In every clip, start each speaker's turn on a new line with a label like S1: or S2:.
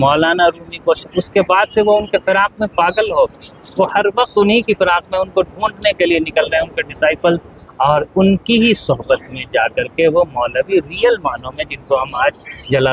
S1: مولانا رومی کو اس کے بعد سے وہ ان کے فراق میں پاگل ہو گئے. وہ ہر وقت انہی کی فراق میں ان کو ڈھونڈنے کے لیے نکل رہے ہیں، ان کے ڈسائپلز، اور ان کی ہی صحبت میں جا کر کے وہ مولوی ریئل معنوں میں، جن کو ہم آج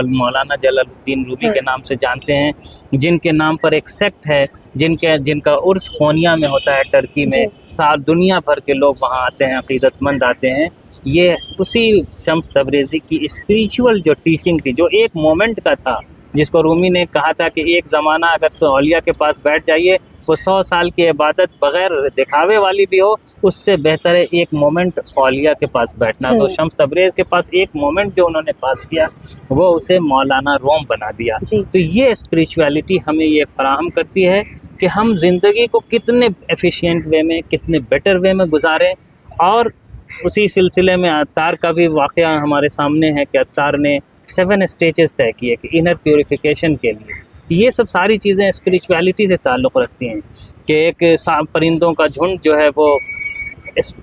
S1: مولانا جلال الدین رومی کے نام سے جانتے ہیں، جن کے نام پر ایک سیکٹ ہے، جن کا عرس کونیا میں ہوتا ہے ٹرکی میں، ساری دنیا بھر کے لوگ وہاں آتے ہیں، عقیدت مند آتے ہیں. یہ اسی شمس تبریزی کی اسپریچول جو ٹیچنگ تھی، جو ایک مومنٹ کا تھا، جس کو رومی نے کہا تھا کہ ایک زمانہ اگر اولیاء کے پاس بیٹھ جائیے، وہ 100 سال کی عبادت بغیر دکھاوے والی بھی ہو، اس سے بہتر ہے ایک مومنٹ اولیاء کے پاس بیٹھنا. تو شمس تبریز کے پاس ایک مومنٹ جو انہوں نے پاس کیا، وہ اسے مولانا روم بنا دیا. تو یہ اسپریچویلٹی ہمیں یہ فراہم کرتی ہے کہ ہم زندگی کو کتنے ایفیشینٹ وے میں، کتنے بیٹر وے میں گزاریں. اور اسی سلسلے میں عطار کا بھی واقعہ ہمارے سامنے ہے کہ عطار نے 7 اسٹیجز طے کیے کہ انر پیوریفیکیشن کے لیے. یہ سب ساری چیزیں اسپریچویلٹی سے تعلق رکھتی ہیں کہ ایک پرندوں کا جھنڈ جو ہے وہ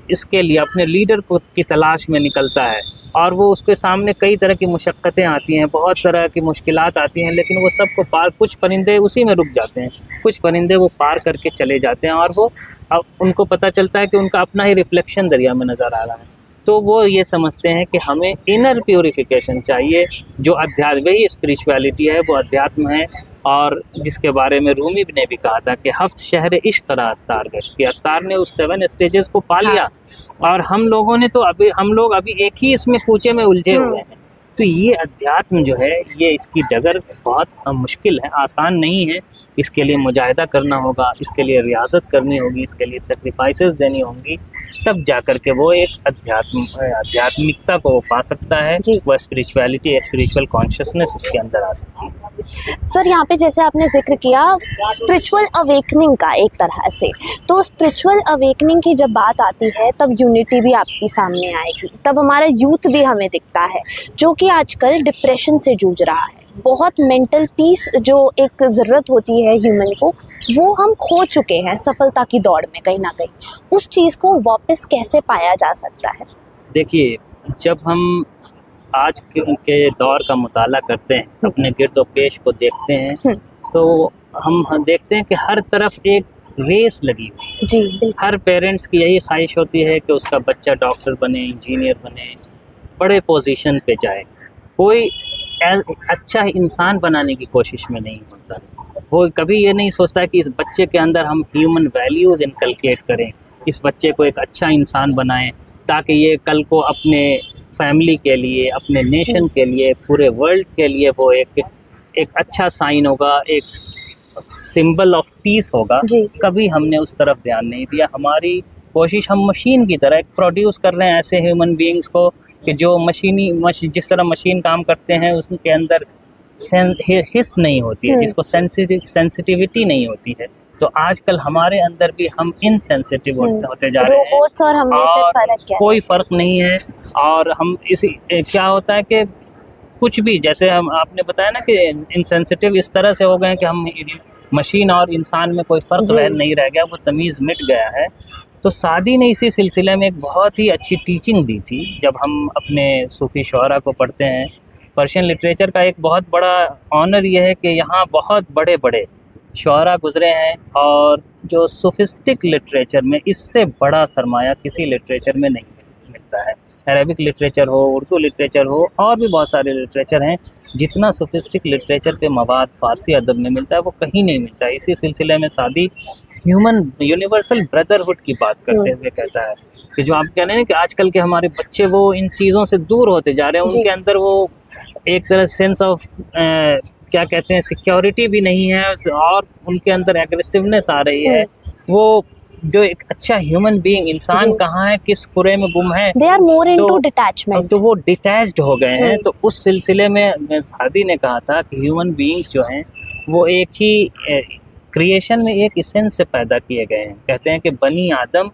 S1: اس کے لیے اپنے لیڈر کی تلاش میں نکلتا ہے، اور وہ اس کے سامنے کئی طرح کی مشقتیں آتی ہیں، بہت طرح کی مشکلات آتی ہیں، لیکن وہ سب کو پار، کچھ پرندے اسی میں رک جاتے ہیں، کچھ پرندے وہ پار کر کے چلے جاتے ہیں، اور وہ ان کو پتہ چلتا ہے کہ ان کا اپنا ہی ریفلیکشن دریا میں نظر آ رہا ہے. تو وہ یہ سمجھتے ہیں کہ ہمیں انر پیوریفیکیشن چاہیے، جو وہی اسپریچویلٹی ہے، وہ ادھیاتم ہے. اور جس کے بارے میں رومی نے بھی کہا تھا کہ 7 شہر عشق را عطار گشت، کہ عطار نے اس 7 اسٹیجز کو پا لیا، اور ہم لوگوں نے تو ہم لوگ ابھی ایک ہی اس میں کوچے میں الجھے ہوئے ہیں. تو یہ ادھیاتم جو ہے، یہ اس کی ڈگر بہت مشکل ہے، آسان نہیں ہے. اس کے لیے مجاہدہ کرنا ہوگا، اس کے لیے ریاضت کرنی ہوگی، اس کے لیے سیکریفائسز دینی ہوں گی، تب جا کر کے وہ ایک آدھیاتمکتا کو پا سکتا ہے. وہ اسپریچویلٹی، اسپریچول کانشیسنس اس کے اندر آ سکتی ہے.
S2: سر یہاں پہ جیسے آپ نے ذکر کیا اسپریچول اویکننگ کا ایک طرح سے، تو اسپریچول اویکننگ کی جب بات آتی ہے تب یونٹی بھی آپ کی سامنے آئے گی، تب ہمارا یوتھ بھی ہمیں دکھتا ہے جو کہ آج کل ڈپریشن سے جوجھ رہا ہے. بہت مینٹل پیس جو ایک ضرورت ہوتی ہے ہیومن کو، وہ ہم کھو چکے ہیں سفلتا کی دوڑ میں کہیں نہ کہیں. اس چیز کو واپس کیسے پایا جا سکتا ہے؟
S1: دیکھیے، جب ہم آج کے دور کا مطالعہ کرتے ہیں، اپنے گرد و پیش کو دیکھتے ہیں، تو ہم دیکھتے ہیں کہ ہر طرف ایک ریس لگی ہوئی.
S2: جی بالکل.
S1: ہر پیرنٹس کی یہی خواہش ہوتی ہے کہ اس کا بچہ ڈاکٹر بنے، انجینئر بنے، بڑے پوزیشن پہ جائے. کوئی اچھا انسان بنانے کی کوشش میں نہیں ہوتا. وہ کبھی یہ نہیں سوچتا کہ اس بچے کے اندر ہم ہیومن ویلیوز انکلکیٹ کریں، اس بچے کو ایک اچھا انسان بنائیں، تاکہ یہ کل کو اپنے فیملی کے لیے، اپنے نیشن کے لیے، پورے ورلڈ کے لیے وہ ایک اچھا سائن ہوگا، ایک سمبل آف پیس ہوگا. کبھی ہم نے اس طرف دھیان نہیں دیا. ہماری کوشش، ہم مشین کی طرح پروڈیوس کر رہے ہیں ایسے ہیومن بینگز کو کہ جو جس طرح مشین کام کرتے ہیں، اس کے اندر حس نہیں ہوتی ہے، جس کو سینسٹیوٹی نہیں ہوتی ہے. تو آج کل ہمارے اندر بھی ہم انسینسٹیو ہوتے جا رہے ہیں،
S2: روبوٹس اور ہم میں پھر فرق کیا ہے؟
S1: کوئی فرق نہیں ہے. اور ہم کیا ہوتا ہے کہ کچھ بھی، جیسے آپ نے بتایا نا کہ انسینسٹیو اس طرح سے ہو گئے ہیں کہ ہم مشین اور انسان میں کوئی فرق نہیں رہ گیا، وہ تمیز مٹ گیا ہے. تو سعدی نے اسی سلسلے میں ایک بہت ہی اچھی ٹیچنگ دی تھی. جب ہم اپنے صوفی شعراء کو پڑھتے ہیں، پرشین لٹریچر کا ایک بہت بڑا آنر یہ ہے کہ یہاں بہت بڑے بڑے شعراء گزرے ہیں، اور جو سوفسٹک لٹریچر میں اس سے بڑا سرمایہ کسی لٹریچر میں نہیں ملتا ہے. عربک لٹریچر ہو، اردو لٹریچر ہو، اور بھی بہت سارے لٹریچر ہیں. جتنا سوفسٹک لٹریچر کے مواد فارسی ادب میں ملتا ہے، وہ کہیں نہیں ملتا. اسی سلسلے میں سعدی یونیورسل بردرہڈ کی بات کرتے ہوئے کہتا ہے کہ جو آپ کہہ رہے ہیں کہ آج کل کے ہمارے بچے وہ ان چیزوں سے دور ہوتے جا رہے ہیں، ان کے اندر وہ ایک طرح سینس آف کیا کہتے ہیں سیکیورٹی بھی نہیں ہے، اور ان کے اندر ایگریسونیس آ رہی ہے. وہ جو ایک اچھا ہیومن بینگ، انسان کہاں ہے، کس قرے میں گم ہے،
S2: they are more into detachment.
S1: تو وہ ڈیٹیچڈ ہو گئے ہیں. تو اس سلسلے میں سعدی نے کہا تھا کہ ہیومن بینگز جو ہیں وہ ایک ہی کریشن میں ایک اسینس سے پیدا کیے گئے ہیں. کہتے ہیں کہ بنی آدم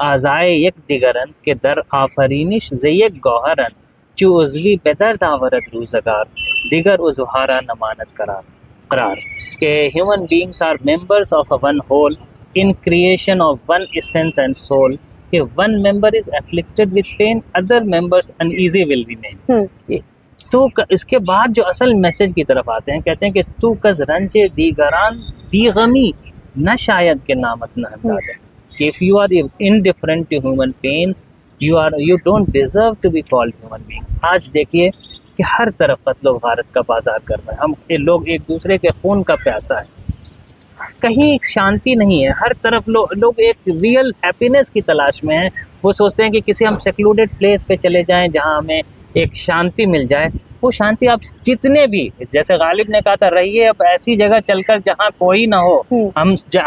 S1: آزائے یک دیگرند کے در آفرینش زیک گوہرند چو عضوی بدر داورت روزگار دیگر عضوہارا نمانت قرار. کہ human beings are members of a one whole in creation of one essence and soul. If one member is afflicted with pain, other members uneasy will remain. تو اس کے بعد جو اصل میسج کی طرف آتے ہیں، کہتے ہیں کہ تو کز رنج دیگران بی غمی نہ شاید کہ نامت نہ انداز ہے، کہ if you are indifferent to human pains you don't deserve to be called human being. آج دیکھیے کہ ہر طرف قتل و غارت کا بازار کر رہے ہیں ہم، لوگ ایک دوسرے کے خون کا پیاسا ہے، کہیں شانتی نہیں ہے، ہر طرف لوگ ایک ریئل ہیپینس کی تلاش میں ہیں، وہ سوچتے ہیں کہ کسی ہم سیکلوڈیڈ پلیس پہ چلے جائیں جہاں ہمیں ایک شانتی مل جائے. وہ شانتی آپ جتنے بھی، جیسے غالب نے کہا تھا، رہیے اب ایسی جگہ چل کر جہاں کوئی نہ ہو،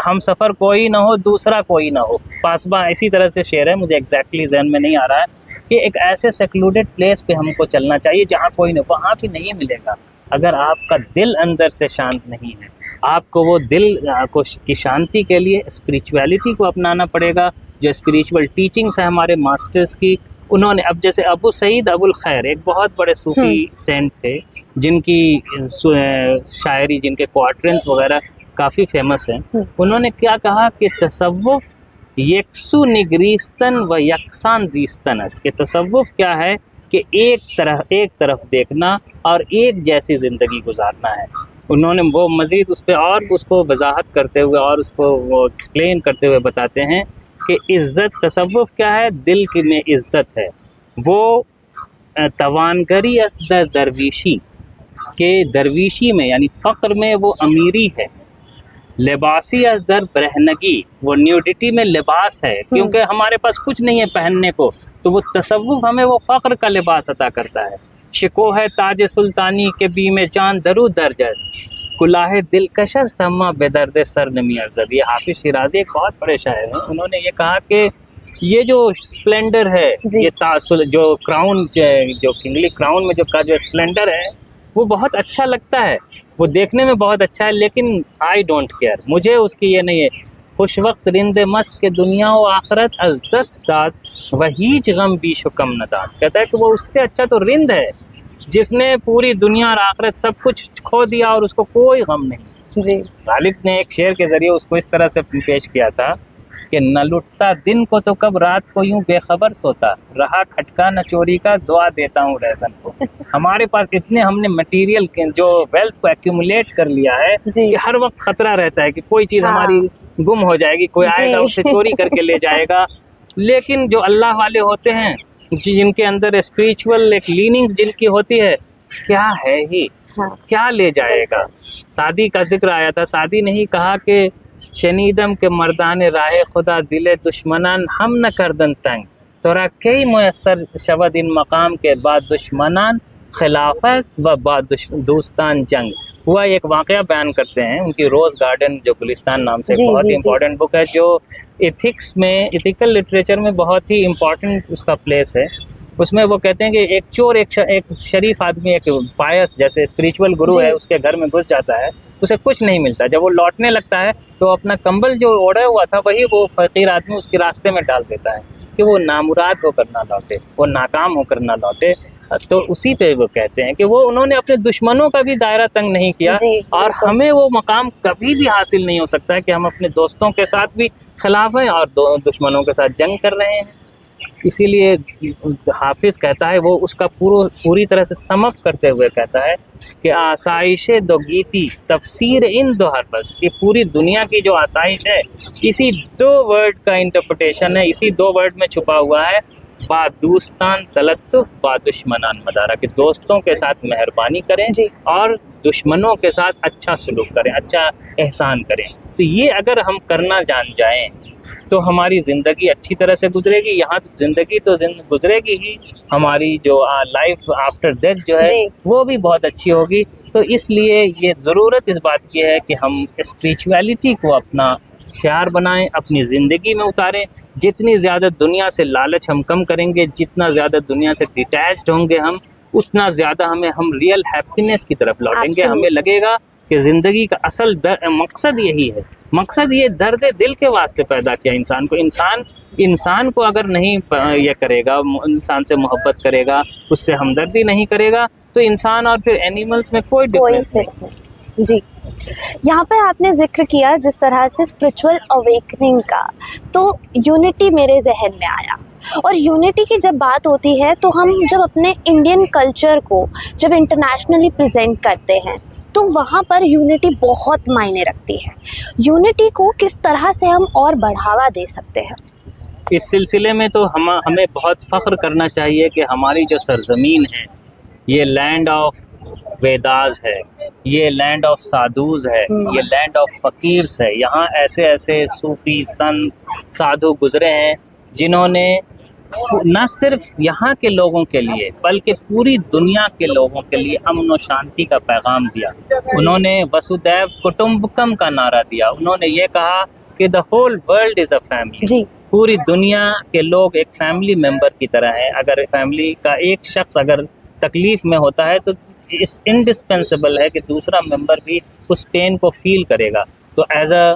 S1: ہم سفر کوئی نہ ہو، دوسرا کوئی نہ ہو. پاسباں اسی طرح سے شعر ہے، مجھے ایگزیکٹلی ذہن میں نہیں آ رہا ہے، کہ ایک ایسے سیکلوڈیڈ پلیس پہ ہم کو چلنا چاہیے جہاں کوئی نہ، وہاں بھی نہیں ملے گا اگر آپ کا دل اندر سے شانت نہیں ہے. آپ کو وہ دل کو کی شانتی کے لیے اسپریچویلٹی کو اپنانا پڑے گا. جو اسپریچول ٹیچنگس ہیں ہمارے ماسٹرز کی، انہوں نے، اب جیسے ابو سعید ابو الخیر ایک بہت بڑے صوفی سینٹ تھے جن کی شاعری، جن کے کوارٹرنس وغیرہ کافی فیمس ہیں، انہوں نے کیا کہا کہ تصوف یکسو نگریستن و یکساں زیستن است، کہ تصوف کیا ہے کہ ایک طرف دیکھنا اور ایک جیسی زندگی گزارنا ہے. انہوں نے وہ مزید اس پہ اور اس کو وضاحت کرتے ہوئے اور اس کو وہ ایکسپلین کرتے ہوئے بتاتے ہیں کہ عزت، تصوف کیا ہے، دل کی میں عزت ہے، وہ توانگری از در درویشی، کہ درویشی میں یعنی فقر میں وہ امیری ہے، لباسی از در برہنگی، وہ نیوڈیٹی میں لباس ہے، کیونکہ ہمارے پاس کچھ نہیں ہے پہننے کو، تو وہ تصوف ہمیں وہ فقر کا لباس عطا کرتا ہے. شکو ہے تاج سلطانی کے بیم جان درو درجت، کلاہ دلکش است اما بے درد سر نمی ارزد. یہ حافظ شیرازی ایک بہت بڑے شاعر ہیں، انہوں نے یہ کہا کہ یہ جو اسپلینڈر ہے، یہ جو کراؤن، جو کنگلی کراؤن میں جو اسپلینڈر ہے، وہ بہت اچھا لگتا ہے، وہ دیکھنے میں بہت اچھا ہے، لیکن آئی ڈونٹ کیئر، مجھے اس کی یہ نہیں ہے. خوش وقت رند مست کے دنیا و آخرت از دست داد و ہیچ غم بیش و کم نداد. کہتا ہے کہ وہ اس سے اچھا تو رند ہے جس نے پوری دنیا اور آخرت سب کچھ کھو دیا اور اس کو کوئی غم نہیں.
S2: جی
S1: غالب نے ایک شعر کے ذریعے اس کو اس طرح سے پیش کیا تھا کہ نہ لٹتا دن کو تو کب رات کو یوں بے خبر سوتا، رہا کھٹکا نہ چوری کا دعا دیتا ہوں رہزن کو. ہمارے پاس اتنے ہم نے مٹیریل جو ویلتھ کو ایکیومولیٹ کر لیا ہے کہ ہر وقت خطرہ رہتا ہے کہ کوئی چیز ہماری گم ہو جائے گی، کوئی آئے گا اسے چوری کر کے لے جائے گا. لیکن جو اللہ والے ہوتے ہیں، جن کے اندر اسپریچول ایک لیننگ جن کی ہوتی ہے، کیا ہے ہی کیا لے جائے گا. سعدی کا ذکر آیا تھا، سعدی نے ہی کہا کہ شنیدم کے مردان راہ خدا دل دشمنان ہم نہ کردن تنگ، تورا کئی میسر شود ان مقام کے بعد دشمنان خلافت و بعد دوستان جنگ. ہوا ایک واقعہ بیان کرتے ہیں، ان کی روز گارڈن جو گلستان نام سے بہت ہی امپورٹنٹ بک ہے، جو ایتھکس میں، ایتھیکل لٹریچر میں بہت ہی امپورٹنٹ اس کا پلیس ہے. اس میں وہ کہتے ہیں کہ ایک چور ایک شریف آدمی، ایک پائس جیسے اسپریچول گرو ہے، اس کے گھر میں گھس جاتا ہے، اسے کچھ نہیں ملتا. جب وہ لوٹنے لگتا ہے تو اپنا کمبل جو اوڑھا ہوا تھا وہی وہ فقیر آدمی اس کے راستے میں ڈال دیتا ہے کہ وہ نامراد ہو کر نہ لوٹے، وہ ناکام ہو کر نہ لوٹے. تو اسی پہ وہ کہتے ہیں کہ وہ انہوں نے اپنے دشمنوں کا بھی دائرہ تنگ نہیں کیا، اور ہمیں وہ مقام کبھی بھی حاصل نہیں ہو سکتا ہے کہ ہم اپنے دوستوں کے ساتھ بھی خلاف ہیں اور دشمنوں کے ساتھ جنگ کر رہے ہیں. اسی لیے حافظ کہتا ہے، وہ اس کا پوری طرح سے سم اپ کرتے ہوئے کہتا ہے کہ آسائش دو گیتی تفسیر ان دو حرف، کہ پوری دنیا کی جو آسائش ہے اسی دو ورڈ کا انٹرپریٹیشن ہے، اسی دو ورڈ میں چھپا ہوا ہے. با دوستان تلطف با دشمنان مدارہ، کہ دوستوں کے ساتھ مہربانی کریں اور دشمنوں کے ساتھ اچھا سلوک کریں، اچھا احسان کریں. تو یہ اگر ہم کرنا جان جائیں تو ہماری زندگی اچھی طرح سے گزرے گی. یہاں زندگی تو گزرے گی ہی، ہماری جو لائف آفٹر ڈیتھ جو ہے وہ بھی بہت اچھی ہوگی. تو اس لیے یہ ضرورت اس بات کی ہے کہ ہم اسپریچویلٹی کو اپنا شعار بنائیں، اپنی زندگی میں اتاریں. جتنی زیادہ دنیا سے لالچ ہم کم کریں گے، جتنا زیادہ دنیا سے ڈیٹیچڈ ہوں گے اتنا زیادہ ہم ریئل ہیپینس کی طرف لوٹیں گے. ہمیں لگے گا کہ زندگی کا اصل مقصد یہی ہے. مقصد یہ درد دل کے واسطے پیدا کیا انسان کو. انسان کو اگر نہیں یہ کرے گا، انسان سے محبت کرے گا، اس سے ہمدردی نہیں کرے گا، تو انسان اور پھر اینیملز میں کوئی ڈفرینس نہیں.
S2: جی، یہاں پہ آپ نے ذکر کیا جس طرح سے اسپریچول اویکننگ کا، تو یونٹی میرے ذہن میں آیا. اور یونٹی کی جب بات ہوتی ہے تو ہم جب اپنے انڈین کلچر کو جب انٹرنیشنلی پریزنٹ کرتے ہیں تو وہاں پر یونٹی بہت معنی رکھتی ہے. یونٹی کو کس طرح سے ہم اور بڑھاوا دے سکتے ہیں؟
S1: اس سلسلے میں تو ہمیں بہت فخر کرنا چاہیے کہ ہماری جو سرزمین ہے یہ لینڈ آف ویداز ہے، یہ لینڈ آف سادھوز ہے، یہ لینڈ آف فقیرس ہے. یہاں ایسے ایسے صوفی سنت سادھو گزرے ہیں جنہوں نے نہ صرف یہاں کے لوگوں کے لیے بلکہ پوری دنیا کے لوگوں کے لیے امن و شانتی کا پیغام دیا. انہوں نے وسودیو کٹمبکم کا نعرہ دیا. انہوں نے یہ کہا کہ the whole world is a family.
S2: جی،
S1: پوری دنیا کے لوگ ایک فیملی ممبر کی طرح ہیں. اگر فیملی کا ایک شخص اگر تکلیف میں ہوتا ہے تو اس انڈسپینسیبل ہے کہ دوسرا ممبر بھی اس پین کو فیل کرے گا. تو ایز اے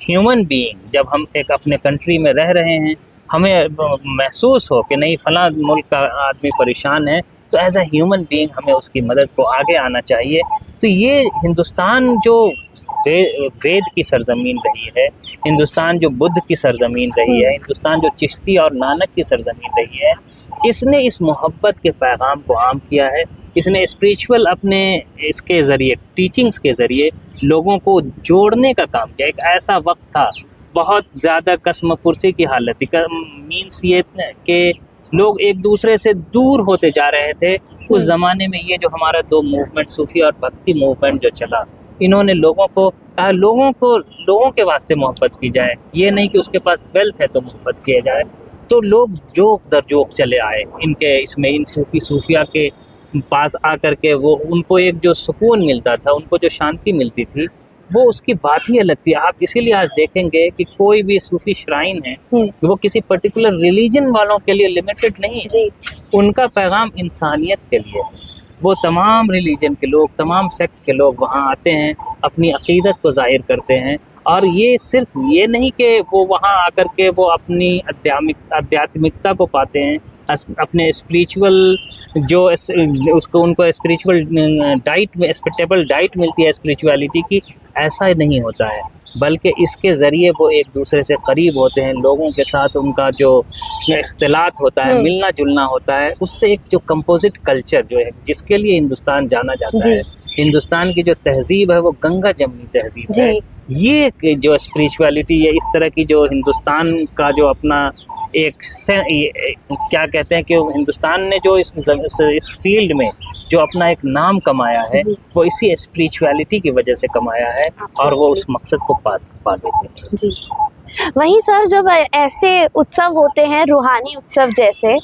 S1: ہیومن بینگ جب ہم ایک اپنے کنٹری میں رہ رہے ہیں ہمیں محسوس ہو کہ نہیں فلاں ملک کا آدمی پریشان ہے تو ایز اے ہیومن بینگ ہمیں اس کی مدد کو آگے آنا چاہیے. تو یہ ہندوستان جو وید کی سرزمین رہی ہے، ہندوستان جو بدھ کی سرزمین رہی ہے، ہندوستان جو چشتی اور نانک کی سرزمین رہی ہے، اس نے اس محبت کے پیغام کو عام کیا ہے. اس نے اسپریچول اپنے اس کے ذریعے ٹیچنگز کے ذریعے لوگوں کو جوڑنے کا کام کیا. ایک ایسا وقت تھا بہت زیادہ قسم پرسی کی حالت تھی، مینس یہ کہ لوگ ایک دوسرے سے دور ہوتے جا رہے تھے. اس زمانے میں یہ جو ہمارا دو موومنٹ صوفی اور بھکتی موومنٹ جو چلا، انہوں نے لوگوں کو کہا لوگوں کے واسطے محبت کی جائے، یہ نہیں کہ اس کے پاس ویلتھ ہے تو محبت کیا جائے. تو لوگ جوک در جوک چلے آئے ان کے اس میں، ان صوفیہ کے پاس آ کر کے وہ ان کو ایک جو سکون ملتا تھا، ان کو جو شانتی ملتی تھی وہ اس کی بات ہی الگ تھی. آپ اسی لیے آج دیکھیں گے کہ کوئی بھی صوفی شرائن ہے وہ کسی پرٹیکولر ریلیجن والوں کے لیے لمیٹڈ نہیں ہے.
S2: جی،
S1: ان کا پیغام انسانیت کے لیے ہے. وہ تمام ریلیجن کے لوگ، تمام سیکٹ کے لوگ وہاں آتے ہیں، اپنی عقیدت کو ظاہر کرتے ہیں. اور یہ صرف یہ نہیں کہ وہ وہاں آ کر کے وہ اپنی آدھیاتمکتا کو پاتے ہیں، اپنے اسپریچول جو اس کو ان کو اسپریچول ڈائٹ میں اسپیٹیبل ڈائٹ ملتی ہے اسپریچولیٹی کی، ایسا نہیں ہوتا ہے. بلکہ اس کے ذریعے وہ ایک دوسرے سے قریب ہوتے ہیں، لوگوں کے ساتھ ان کا جو اختلاط ہوتا ہے، ملنا جلنا ہوتا ہے، اس سے ایک جو کمپوزٹ کلچر جو ہے جس کے لیے ہندوستان جانا جاتا ہے. ہندوستان کی جو تہذیب ہے وہ گنگا جمنی تہذیب ہے. یہ جو اسپریچولیٹی ہے، اس طرح کی جو ہندوستان کا جو اپنا ایک کیا کہتے ہیں کہ ہندوستان نے جو اس فیلڈ میں جو اپنا ایک نام کمایا ہے وہ اسی اسپریچولیٹی کی وجہ سے کمایا ہے، اور وہ اس مقصد کو پا لیتے ہیں.
S2: جی، وہیں سر جب ایسے اتسو ہوتے ہیں روحانی اتسو جیسے،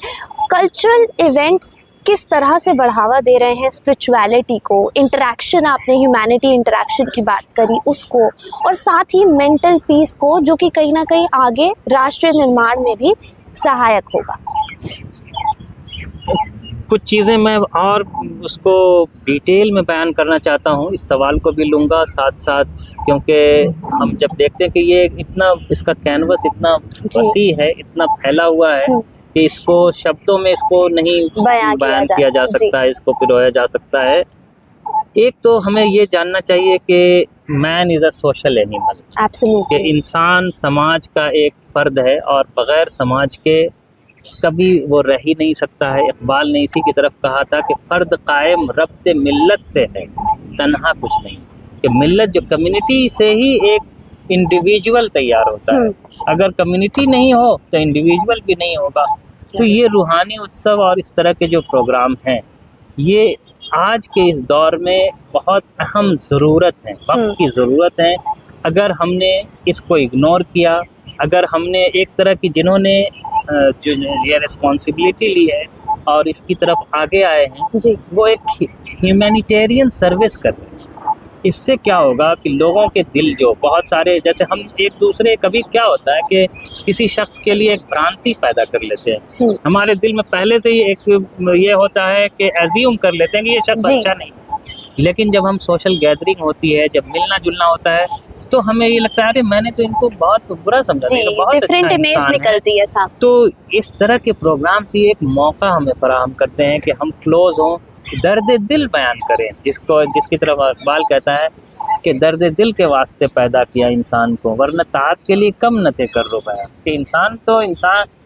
S2: کلچرل ایونٹس کس طرح سے بڑھاوا دے رہے ہیں اسپرچویلٹی کو، انٹریکشن، آپ نے ہیومینٹی انٹریکشن کی بات کری اس کو، اور ساتھ ہی مینٹل پیس کو، جو کہ کہیں نہ کہیں آگے راشٹر نرمان میں بھی سہایک ہوگا.
S1: کچھ چیزیں میں اور اس کو ڈیٹیل میں بیان کرنا چاہتا ہوں، اس سوال کو بھی لوں گا ساتھ ساتھ، کیونکہ ہم جب دیکھتے ہیں کہ یہ اتنا اس کا کینوس اتنا وسیع ہے، اتنا پھیلا ہوا ہے کہ اس کو شبدوں میں اس کو نہیں بیان کیا جا سکتا ہے، اس کو پرویا جا سکتا ہے. ایک تو ہمیں یہ جاننا چاہیے کہ مین از اے سوشل اینیمل، کہ انسان سماج کا ایک فرد ہے اور بغیر سماج کے کبھی وہ رہ ہی نہیں سکتا ہے. اقبال نے اسی کی طرف کہا تھا کہ فرد قائم ربط ملت سے ہے، تنہا کچھ نہیں. کہ ملت جو کمیونٹی سے ہی ایک انڈیویجول تیار ہوتا ہے، اگر کمیونٹی نہیں ہو تو انڈیویجول بھی نہیں ہوگا. تو یہ روحانی اتسو اور اس طرح کے جو پروگرام ہیں یہ آج کے اس دور میں بہت اہم ضرورت ہے، وقت کی ضرورت ہے. اگر ہم نے اس کو اگنور کیا، اگر ہم نے ایک طرح کی جنہوں نے جو یہ ریسپانسبلٹی لی ہے اور اس کی طرف آگے آئے ہیں وہ ایک ہیومینیٹیرین سروس کر رہے ہیں، اس سے کیا ہوگا کہ لوگوں کے دل جو بہت سارے، جیسے ہم ایک دوسرے کبھی کیا ہوتا ہے کہ کسی شخص کے لیے ایک بھرانتی پیدا کر لیتے ہیں، ہمارے دل میں پہلے سے ہی ایک یہ ہوتا ہے کہ ایزیوم کر لیتے ہیں کہ یہ شخص اچھا نہیں. لیکن جب ہم سوشل گیدرنگ ہوتی ہے، جب ملنا جلنا ہوتا ہے تو ہمیں یہ لگتا ہے ارے میں نے تو ان کو بہت برا سمجھا، بہت ڈفرینٹ امیج نکلتی ہے صاحب. تو اس طرح کے پروگرامس یہ ایک موقع ہمیں فراہم کرتے ہیں کہ ہم کلوز ہوں، درد دل بیان کریں، جس کی طرف اقبال کہتا ہے کہ درد دل کے واسطے پیدا کیا انسان کو، ورنہ طاعت کے لیے کم نہ تھے کر رو بیان. کہ انسان